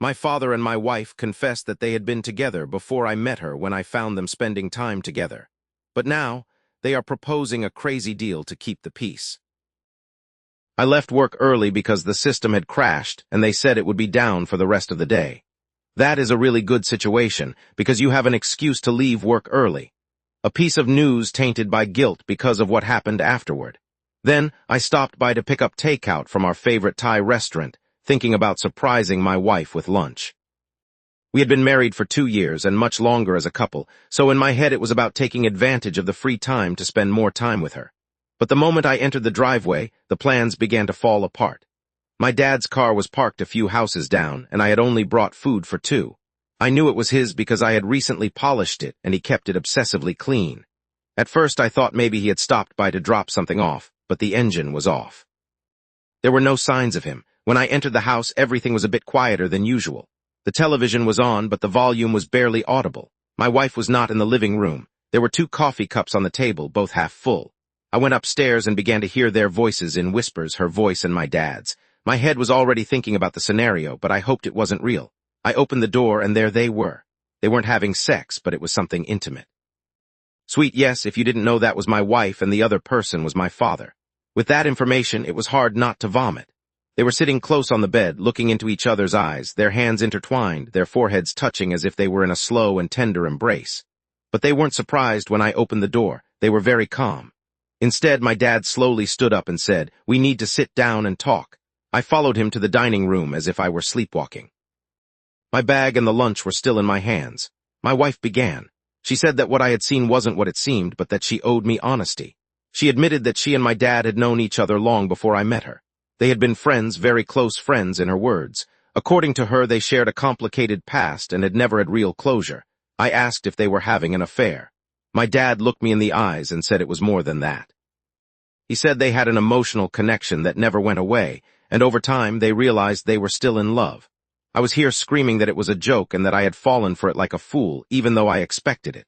My father and my wife confessed that they had been together before I met her when I found them spending time together. But now, they are proposing a crazy deal to keep the peace. I left work early because the system had crashed and they said it would be down for the rest of the day. That is a really good situation because you have an excuse to leave work early. A piece of news tainted by guilt because of what happened afterward. Then I stopped by to pick up takeout from our favorite Thai restaurant, thinking about surprising my wife with lunch. We had been married for 2 years and much longer as a couple, so in my head it was about taking advantage of the free time to spend more time with her. But the moment I entered the driveway, the plans began to fall apart. My dad's car was parked a few houses down, and I had only brought food for 2. I knew it was his because I had recently polished it and he kept it obsessively clean. At first I thought maybe he had stopped by to drop something off, but the engine was off. There were no signs of him. When I entered the house, everything was a bit quieter than usual. The television was on, but the volume was barely audible. My wife was not in the living room. There were 2 coffee cups on the table, both half full. I went upstairs and began to hear their voices in whispers, her voice and my dad's. My head was already thinking about the scenario, but I hoped it wasn't real. I opened the door and there they were. They weren't having sex, but it was something intimate. Sweet, yes, if you didn't know that was my wife and the other person was my father. With that information, it was hard not to vomit. They were sitting close on the bed, looking into each other's eyes, their hands intertwined, their foreheads touching as if they were in a slow and tender embrace. But they weren't surprised when I opened the door. They were very calm. Instead, my dad slowly stood up and said, "We need to sit down and talk." I followed him to the dining room as if I were sleepwalking. My bag and the lunch were still in my hands. My wife began. She said that what I had seen wasn't what it seemed, but that she owed me honesty. She admitted that she and my dad had known each other long before I met her. They had been friends, very close friends in her words. According to her, they shared a complicated past and had never had real closure. I asked if they were having an affair. My dad looked me in the eyes and said it was more than that. He said they had an emotional connection that never went away, and over time they realized they were still in love. I was here screaming that it was a joke and that I had fallen for it like a fool, even though I expected it.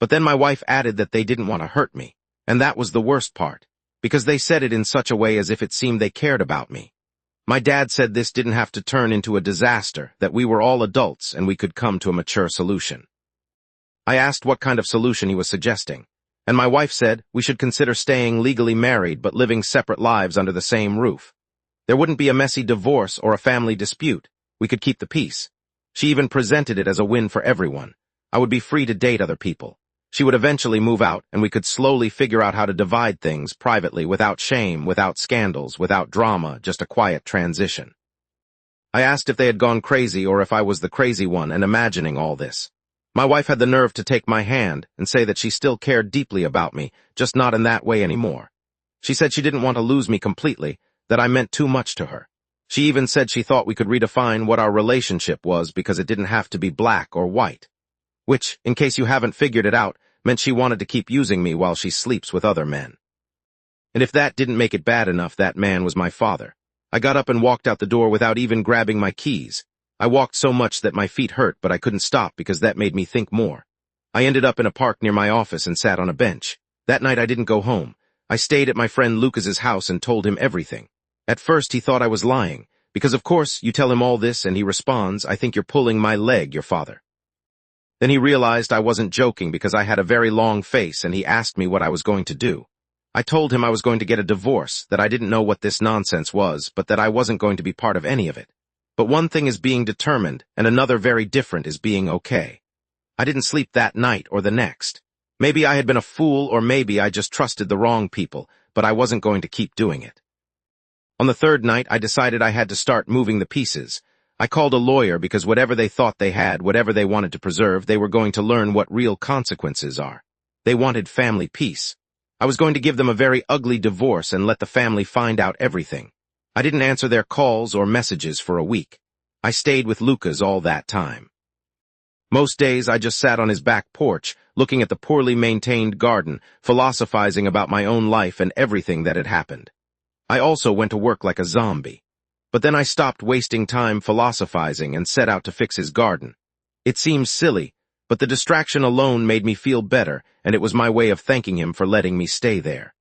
But then my wife added that they didn't want to hurt me, and that was the worst part, because they said it in such a way as if it seemed they cared about me. My dad said this didn't have to turn into a disaster, that we were all adults and we could come to a mature solution. I asked what kind of solution he was suggesting, and my wife said we should consider staying legally married but living separate lives under the same roof. There wouldn't be a messy divorce or a family dispute. We could keep the peace. She even presented it as a win for everyone. I would be free to date other people. She would eventually move out, and we could slowly figure out how to divide things privately, without shame, without scandals, without drama, just a quiet transition. I asked if they had gone crazy or if I was the crazy one and imagining all this. My wife had the nerve to take my hand and say that she still cared deeply about me, just not in that way anymore. She said she didn't want to lose me completely, that I meant too much to her. She even said she thought we could redefine what our relationship was because it didn't have to be black or white. Which, in case you haven't figured it out, meant she wanted to keep using me while she sleeps with other men. And if that didn't make it bad enough, that man was my father. I got up and walked out the door without even grabbing my keys. I walked so much that my feet hurt, but I couldn't stop because that made me think more. I ended up in a park near my office and sat on a bench. That night I didn't go home. I stayed at my friend Lucas's house and told him everything. At first he thought I was lying, because of course you tell him all this and he responds, "I think you're pulling my leg, your father." Then he realized I wasn't joking because I had a very long face and he asked me what I was going to do. I told him I was going to get a divorce, that I didn't know what this nonsense was, but that I wasn't going to be part of any of it. But one thing is being determined, and another very different is being okay. I didn't sleep that night or the next. Maybe I had been a fool or maybe I just trusted the wrong people, but I wasn't going to keep doing it. On the 3rd night, I decided I had to start moving the pieces. I called a lawyer because whatever they thought they had, whatever they wanted to preserve, they were going to learn what real consequences are. They wanted family peace. I was going to give them a very ugly divorce and let the family find out everything. I didn't answer their calls or messages for a week. I stayed with Lucas all that time. Most days I just sat on his back porch, looking at the poorly maintained garden, philosophizing about my own life and everything that had happened. I also went to work like a zombie. But then I stopped wasting time philosophizing and set out to fix his garden. It seems silly, but the distraction alone made me feel better, and it was my way of thanking him for letting me stay there.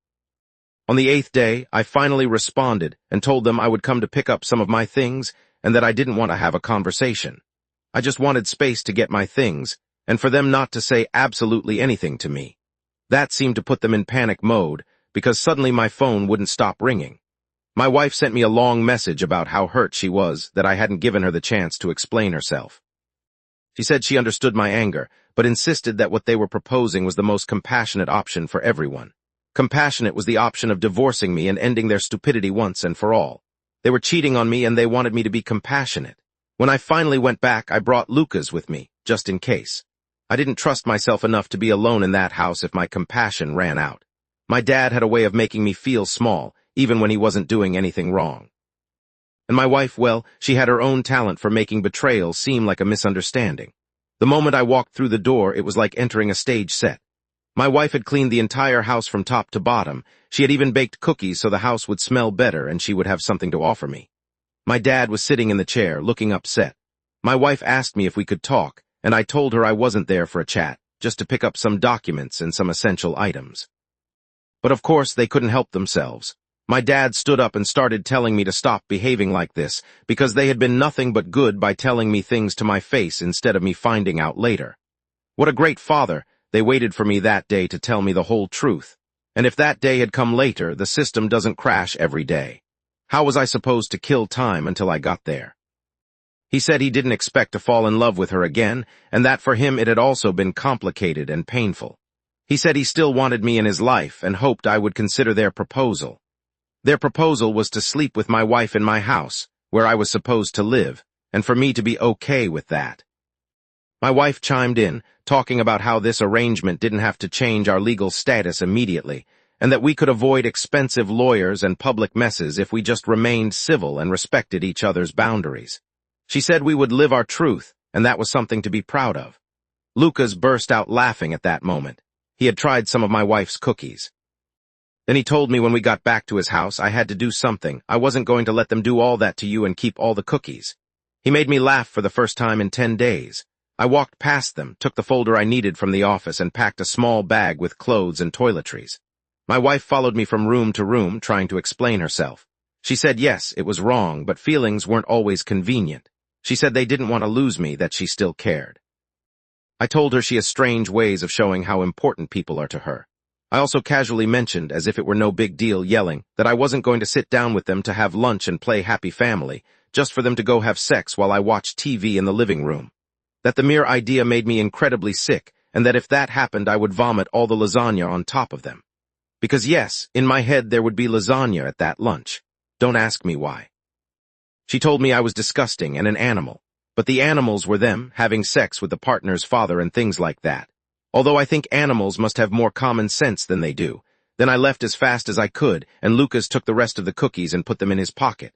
On the 8th day, I finally responded and told them I would come to pick up some of my things, and that I didn't want to have a conversation. I just wanted space to get my things, and for them not to say absolutely anything to me. That seemed to put them in panic mode, because suddenly my phone wouldn't stop ringing. My wife sent me a long message about how hurt she was that I hadn't given her the chance to explain herself. She said she understood my anger, but insisted that what they were proposing was the most compassionate option for everyone. Compassionate was the option of divorcing me and ending their stupidity once and for all. They were cheating on me and they wanted me to be compassionate. When I finally went back, I brought Lucas with me, just in case. I didn't trust myself enough to be alone in that house if my compassion ran out. My dad had a way of making me feel small, even when he wasn't doing anything wrong. And my wife, well, she had her own talent for making betrayal seem like a misunderstanding. The moment I walked through the door, it was like entering a stage set. My wife had cleaned the entire house from top to bottom. She had even baked cookies so the house would smell better and she would have something to offer me. My dad was sitting in the chair, looking upset. My wife asked me if we could talk, and I told her I wasn't there for a chat, just to pick up some documents and some essential items. But of course, they couldn't help themselves. My dad stood up and started telling me to stop behaving like this, because they had been nothing but good by telling me things to my face instead of me finding out later. What a great father! They waited for me that day to tell me the whole truth. And if that day had come later, the system doesn't crash every day. How was I supposed to kill time until I got there? He said he didn't expect to fall in love with her again, and that for him it had also been complicated and painful. He said he still wanted me in his life and hoped I would consider their proposal. Their proposal was to sleep with my wife in my house, where I was supposed to live, and for me to be okay with that. My wife chimed in, talking about how this arrangement didn't have to change our legal status immediately, and that we could avoid expensive lawyers and public messes if we just remained civil and respected each other's boundaries. She said we would live our truth, and that was something to be proud of. Lucas burst out laughing at that moment. He had tried some of my wife's cookies. Then he told me when we got back to his house I had to do something. I wasn't going to let them do all that to you and keep all the cookies. He made me laugh for the first time in 10 days. I walked past them, took the folder I needed from the office, and packed a small bag with clothes and toiletries. My wife followed me from room to room, trying to explain herself. She said yes, it was wrong, but feelings weren't always convenient. She said they didn't want to lose me, that she still cared. I told her she has strange ways of showing how important people are to her. I also casually mentioned, as if it were no big deal, yelling, that I wasn't going to sit down with them to have lunch and play happy family, just for them to go have sex while I watched TV in the living room. That the mere idea made me incredibly sick, and that if that happened I would vomit all the lasagna on top of them. Because yes, in my head there would be lasagna at that lunch. Don't ask me why. She told me I was disgusting and an animal, but the animals were them, having sex with the partner's father and things like that. Although I think animals must have more common sense than they do. Then I left as fast as I could, and Lucas took the rest of the cookies and put them in his pocket.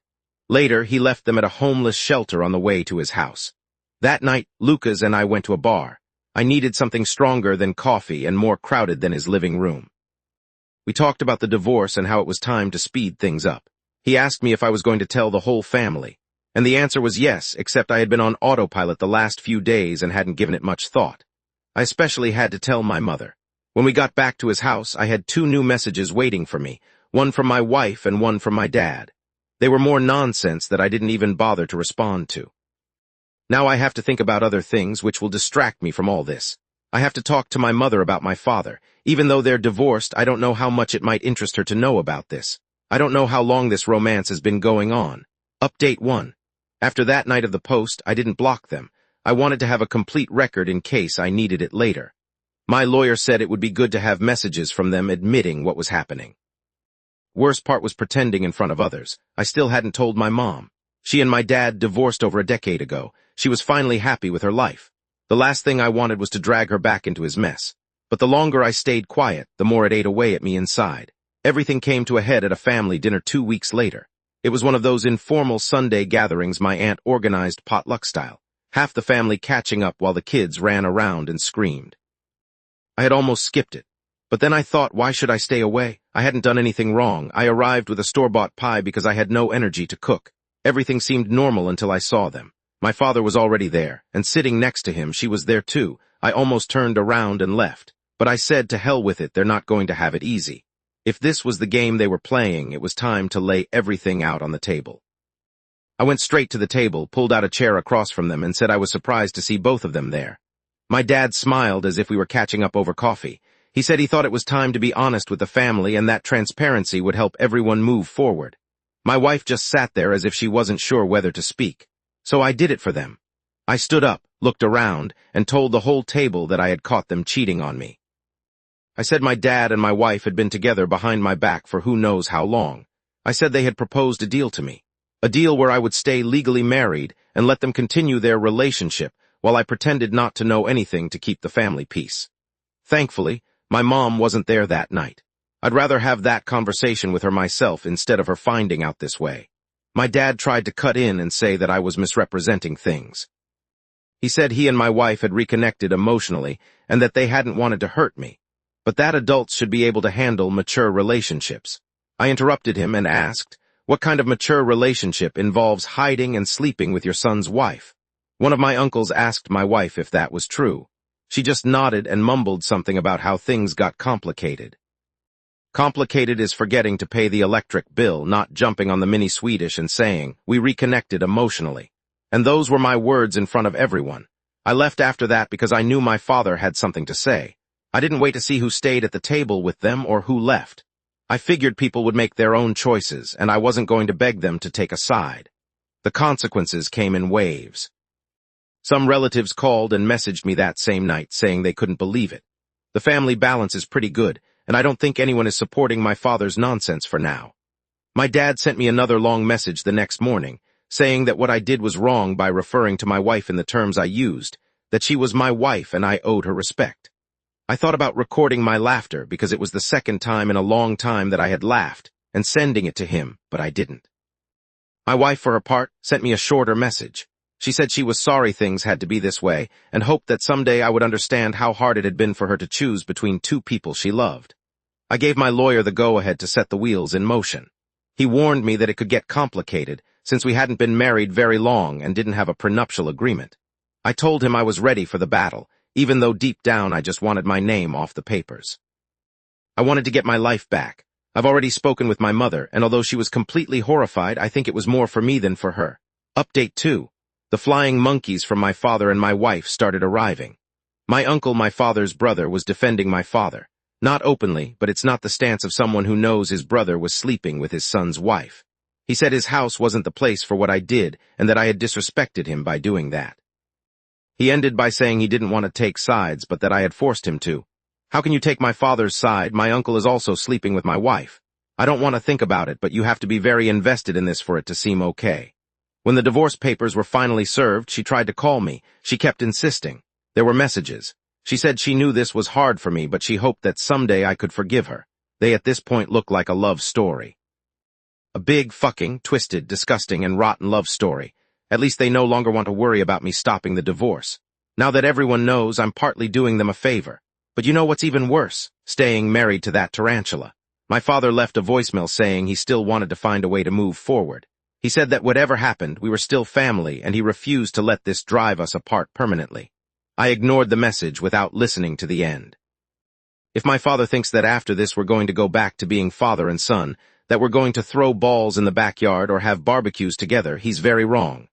Later, he left them at a homeless shelter on the way to his house. That night, Lucas and I went to a bar. I needed something stronger than coffee and more crowded than his living room. We talked about the divorce and how it was time to speed things up. He asked me if I was going to tell the whole family, and the answer was yes, except I had been on autopilot the last few days and hadn't given it much thought. I especially had to tell my mother. When we got back to his house, I had 2 new messages waiting for me, one from my wife and one from my dad. They were more nonsense that I didn't even bother to respond to. Now I have to think about other things which will distract me from all this. I have to talk to my mother about my father. Even though they're divorced, I don't know how much it might interest her to know about this. I don't know how long this romance has been going on. Update 1. After that night of the post, I didn't block them. I wanted to have a complete record in case I needed it later. My lawyer said it would be good to have messages from them admitting what was happening. Worst part was pretending in front of others. I still hadn't told my mom. She and my dad divorced over a decade ago. She was finally happy with her life. The last thing I wanted was to drag her back into his mess. But the longer I stayed quiet, the more it ate away at me inside. Everything came to a head at a family dinner 2 weeks later. It was one of those informal Sunday gatherings my aunt organized potluck style. Half the family catching up while the kids ran around and screamed. I had almost skipped it. But then I thought, why should I stay away? I hadn't done anything wrong. I arrived with a store-bought pie because I had no energy to cook. Everything seemed normal until I saw them. My father was already there, and sitting next to him, she was there too. I almost turned around and left. But I said, to hell with it, they're not going to have it easy. If this was the game they were playing, it was time to lay everything out on the table. I went straight to the table, pulled out a chair across from them, and said I was surprised to see both of them there. My dad smiled as if we were catching up over coffee. He said he thought it was time to be honest with the family and that transparency would help everyone move forward. My wife just sat there as if she wasn't sure whether to speak. So I did it for them. I stood up, looked around, and told the whole table that I had caught them cheating on me. I said my dad and my wife had been together behind my back for who knows how long. I said they had proposed a deal to me. A deal where I would stay legally married and let them continue their relationship while I pretended not to know anything to keep the family peace. Thankfully, my mom wasn't there that night. I'd rather have that conversation with her myself instead of her finding out this way. My dad tried to cut in and say that I was misrepresenting things. He said he and my wife had reconnected emotionally and that they hadn't wanted to hurt me, but that adults should be able to handle mature relationships. I interrupted him and asked, what kind of mature relationship involves hiding and sleeping with your son's wife? One of my uncles asked my wife if that was true. She just nodded and mumbled something about how things got complicated. Complicated is forgetting to pay the electric bill, not jumping on the mini Swedish and saying, we reconnected emotionally. And those were my words in front of everyone. I left after that because I knew my father had something to say. I didn't wait to see who stayed at the table with them or who left. I figured people would make their own choices, and I wasn't going to beg them to take a side. The consequences came in waves. Some relatives called and messaged me that same night saying they couldn't believe it. The family balance is pretty good, and I don't think anyone is supporting my father's nonsense for now. My dad sent me another long message the next morning, saying that what I did was wrong by referring to my wife in the terms I used, that she was my wife and I owed her respect. I thought about recording my laughter because it was the second time in a long time that I had laughed, and sending it to him, but I didn't. My wife, for her part, sent me a shorter message. She said she was sorry things had to be this way and hoped that someday I would understand how hard it had been for her to choose between two people she loved. I gave my lawyer the go-ahead to set the wheels in motion. He warned me that it could get complicated since we hadn't been married very long and didn't have a prenuptial agreement. I told him I was ready for the battle, even though deep down I just wanted my name off the papers. I wanted to get my life back. I've already spoken with my mother, and although she was completely horrified, I think it was more for me than for her. Update 2. The flying monkeys from my father and my wife started arriving. My uncle, my father's brother, was defending my father. Not openly, but it's not the stance of someone who knows his brother was sleeping with his son's wife. He said his house wasn't the place for what I did, and that I had disrespected him by doing that. He ended by saying he didn't want to take sides, but that I had forced him to. How can you take my father's side? My uncle is also sleeping with my wife. I don't want to think about it, but you have to be very invested in this for it to seem okay. When the divorce papers were finally served, she tried to call me. She kept insisting. There were messages. She said she knew this was hard for me, but she hoped that someday I could forgive her. They at this point looked like a love story. A big, fucking, twisted, disgusting, and rotten love story. At least they no longer want to worry about me stopping the divorce. Now that everyone knows, I'm partly doing them a favor. But you know what's even worse? Staying married to that tarantula. My father left a voicemail saying he still wanted to find a way to move forward. He said that whatever happened, we were still family, and he refused to let this drive us apart permanently. I ignored the message without listening to the end. If my father thinks that after this we're going to go back to being father and son, that we're going to throw balls in the backyard or have barbecues together, he's very wrong.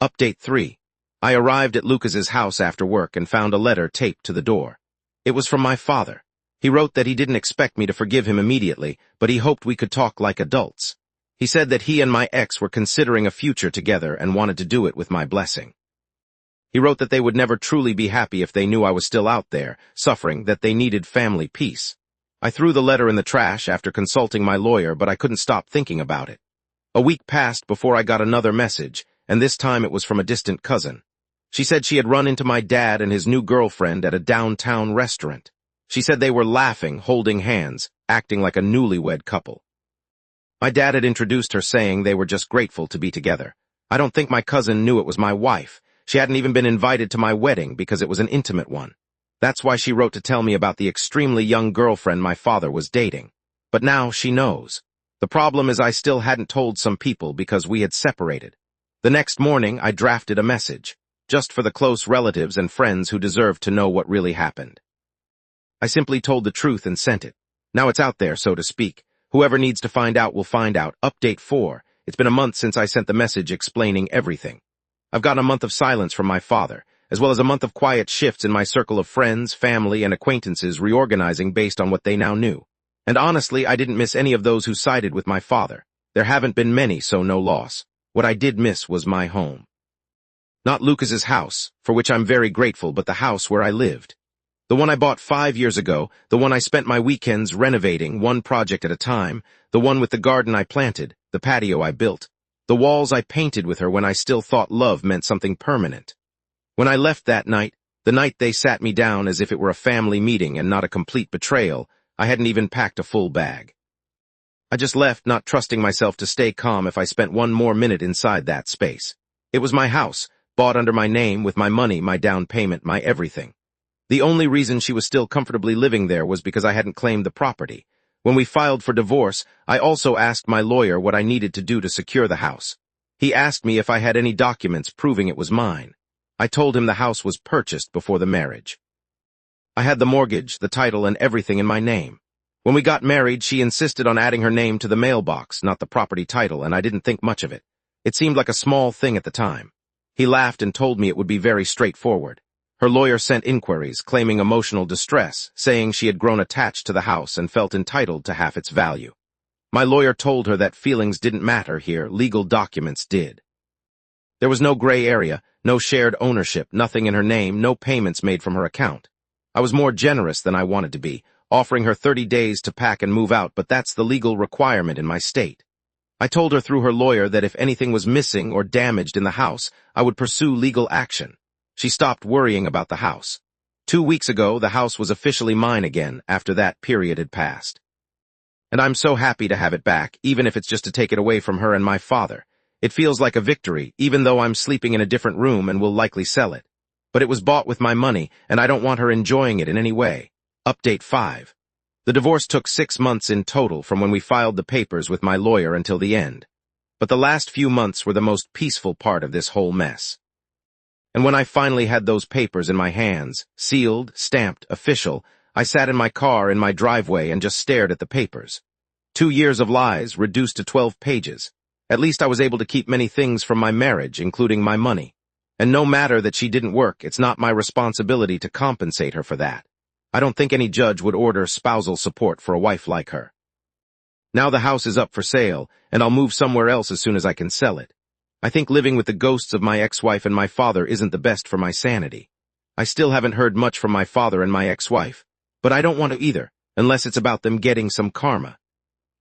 Update 3. I arrived at Lucas's house after work and found a letter taped to the door. It was from my father. He wrote that he didn't expect me to forgive him immediately, but he hoped we could talk like adults. He said that he and my ex were considering a future together and wanted to do it with my blessing. He wrote that they would never truly be happy if they knew I was still out there, suffering, that they needed family peace. I threw the letter in the trash after consulting my lawyer, but I couldn't stop thinking about it. A week passed before I got another message, and this time it was from a distant cousin. She said she had run into my dad and his new girlfriend at a downtown restaurant. She said they were laughing, holding hands, acting like a newlywed couple. My dad had introduced her saying they were just grateful to be together. I don't think my cousin knew it was my wife. She hadn't even been invited to my wedding because it was an intimate one. That's why she wrote to tell me about the extremely young girlfriend my father was dating. But now she knows. The problem is I still hadn't told some people because we had separated. The next morning, I drafted a message, just for the close relatives and friends who deserved to know what really happened. I simply told the truth and sent it. Now it's out there, so to speak. Whoever needs to find out will find out. Update 4. It's been a month since I sent the message explaining everything. I've gotten a month of silence from my father, as well as a month of quiet shifts in my circle of friends, family, and acquaintances reorganizing based on what they now knew. And honestly, I didn't miss any of those who sided with my father. There haven't been many, so no loss. What I did miss was my home. Not Lucas's house, for which I'm very grateful, but the house where I lived. The one I bought 5 years ago, the one I spent my weekends renovating, one project at a time, the one with the garden I planted, the patio I built, the walls I painted with her when I still thought love meant something permanent. When I left that night, the night they sat me down as if it were a family meeting and not a complete betrayal, I hadn't even packed a full bag. I just left, not trusting myself to stay calm if I spent one more minute inside that space. It was my house, bought under my name, with my money, my down payment, my everything. The only reason she was still comfortably living there was because I hadn't claimed the property. When we filed for divorce, I also asked my lawyer what I needed to do to secure the house. He asked me if I had any documents proving it was mine. I told him the house was purchased before the marriage. I had the mortgage, the title, and everything in my name. When we got married, she insisted on adding her name to the mailbox, not the property title, and I didn't think much of it. It seemed like a small thing at the time. He laughed and told me it would be very straightforward. Her lawyer sent inquiries, claiming emotional distress, saying she had grown attached to the house and felt entitled to half its value. My lawyer told her that feelings didn't matter here, legal documents did. There was no gray area, no shared ownership, nothing in her name, no payments made from her account. I was more generous than I wanted to be, offering her 30 days to pack and move out, but that's the legal requirement in my state. I told her through her lawyer that if anything was missing or damaged in the house, I would pursue legal action. She stopped worrying about the house. 2 weeks ago, the house was officially mine again after that period had passed. And I'm so happy to have it back, even if it's just to take it away from her and my father. It feels like a victory, even though I'm sleeping in a different room and will likely sell it. But it was bought with my money, and I don't want her enjoying it in any way. Update 5. The divorce took 6 months in total from when we filed the papers with my lawyer until the end. But the last few months were the most peaceful part of this whole mess. And when I finally had those papers in my hands, sealed, stamped, official, I sat in my car in my driveway and just stared at the papers. 2 years of lies reduced to 12 pages. At least I was able to keep many things from my marriage, including my money. And no matter that she didn't work, it's not my responsibility to compensate her for that. I don't think any judge would order spousal support for a wife like her. Now the house is up for sale, and I'll move somewhere else as soon as I can sell it. I think living with the ghosts of my ex-wife and my father isn't the best for my sanity. I still haven't heard much from my father and my ex-wife, but I don't want to either, unless it's about them getting some karma.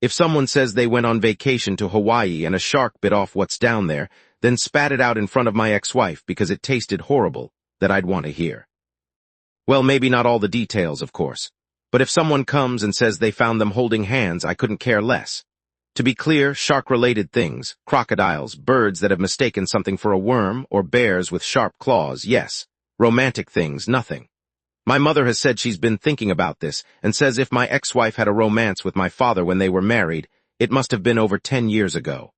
If someone says they went on vacation to Hawaii and a shark bit off what's down there, then spat it out in front of my ex-wife because it tasted horrible, that I'd want to hear. Well, maybe not all the details, of course, but if someone comes and says they found them holding hands, I couldn't care less. To be clear, shark-related things, crocodiles, birds that have mistaken something for a worm, or bears with sharp claws, yes. Romantic things, nothing. My mother has said she's been thinking about this, and says if my ex-wife had a romance with my father when they were married, it must have been over 10 years ago.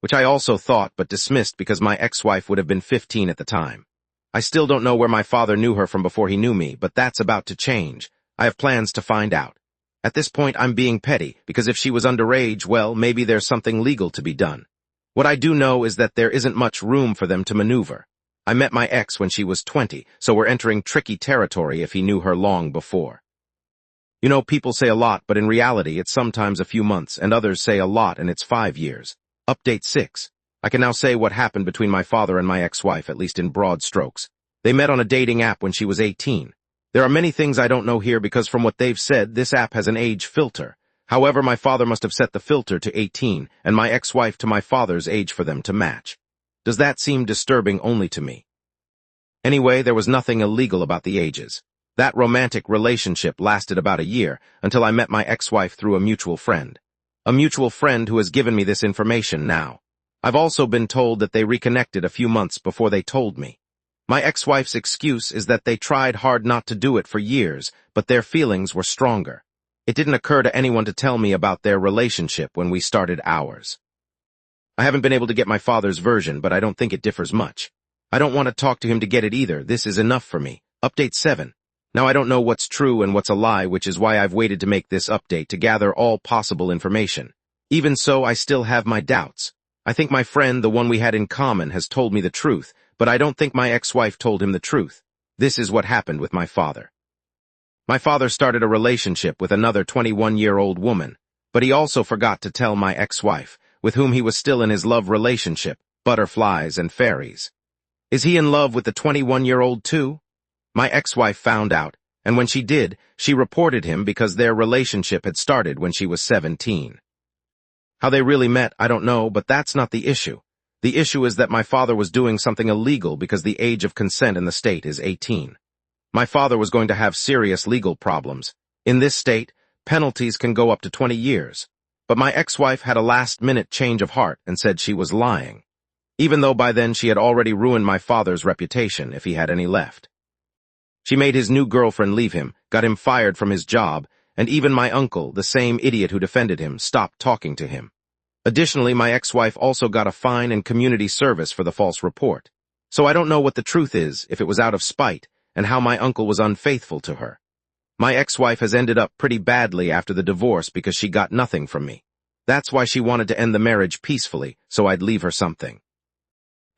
Which I also thought but dismissed because my ex-wife would have been 15 at the time. I still don't know where my father knew her from before he knew me, but that's about to change. I have plans to find out. At this point, I'm being petty, because if she was underage, well, maybe there's something legal to be done. What I do know is that there isn't much room for them to maneuver. I met my ex when she was 20, so we're entering tricky territory if he knew her long before. You know, people say a lot, but in reality, it's sometimes a few months, and others say a lot, and it's 5 years. Update 6. I can now say what happened between my father and my ex-wife, at least in broad strokes. They met on a dating app when she was 18. There are many things I don't know here because from what they've said, this app has an age filter. However, my father must have set the filter to 18, and my ex-wife to my father's age for them to match. Does that seem disturbing only to me? Anyway, there was nothing illegal about the ages. That romantic relationship lasted about a year, until I met my ex-wife through a mutual friend. A mutual friend who has given me this information now. I've also been told that they reconnected a few months before they told me. My ex-wife's excuse is that they tried hard not to do it for years, but their feelings were stronger. It didn't occur to anyone to tell me about their relationship when we started ours. I haven't been able to get my father's version, but I don't think it differs much. I don't want to talk to him to get it either. This is enough for me. Update 7. Now I don't know what's true and what's a lie, which is why I've waited to make this update to gather all possible information. Even so, I still have my doubts. I think my friend, the one we had in common, has told me the truth, but I don't think my ex-wife told him the truth. This is what happened with my father. My father started a relationship with another 21-year-old woman, but he also forgot to tell my ex-wife, with whom he was still in his love relationship, butterflies and fairies. Is he in love with the 21-year-old too? My ex-wife found out, and when she did, she reported him because their relationship had started when she was 17. How they really met, I don't know, but that's not the issue. The issue is that my father was doing something illegal because the age of consent in the state is 18. My father was going to have serious legal problems. In this state, penalties can go up to 20 years. But my ex-wife had a last-minute change of heart and said she was lying, even though by then she had already ruined my father's reputation if he had any left. She made his new girlfriend leave him, got him fired from his job, and even my uncle, the same idiot who defended him, stopped talking to him. Additionally, my ex-wife also got a fine and community service for the false report. So I don't know what the truth is, if it was out of spite, and how my uncle was unfaithful to her. My ex-wife has ended up pretty badly after the divorce because she got nothing from me. That's why she wanted to end the marriage peacefully, so I'd leave her something.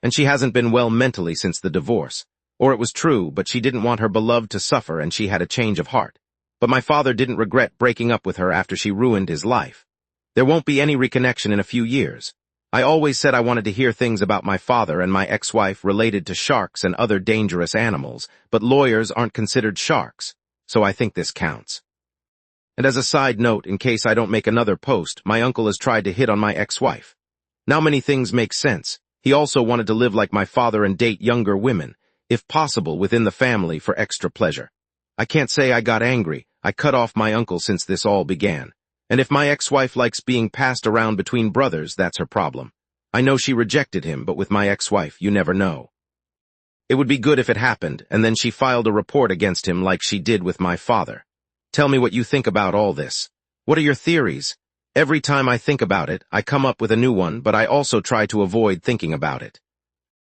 And she hasn't been well mentally since the divorce. Or it was true, but she didn't want her beloved to suffer and she had a change of heart. But my father didn't regret breaking up with her after she ruined his life. There won't be any reconnection in a few years. I always said I wanted to hear things about my father and my ex-wife related to sharks and other dangerous animals, but lawyers aren't considered sharks, so I think this counts. And as a side note, in case I don't make another post, my uncle has tried to hit on my ex-wife. Now many things make sense. He also wanted to live like my father and date younger women, if possible within the family for extra pleasure. I can't say I got angry. I cut off my uncle since this all began. And if my ex-wife likes being passed around between brothers, that's her problem. I know she rejected him, but with my ex-wife, you never know. It would be good if it happened, and then she filed a report against him like she did with my father. Tell me what you think about all this. What are your theories? Every time I think about it, I come up with a new one, but I also try to avoid thinking about it.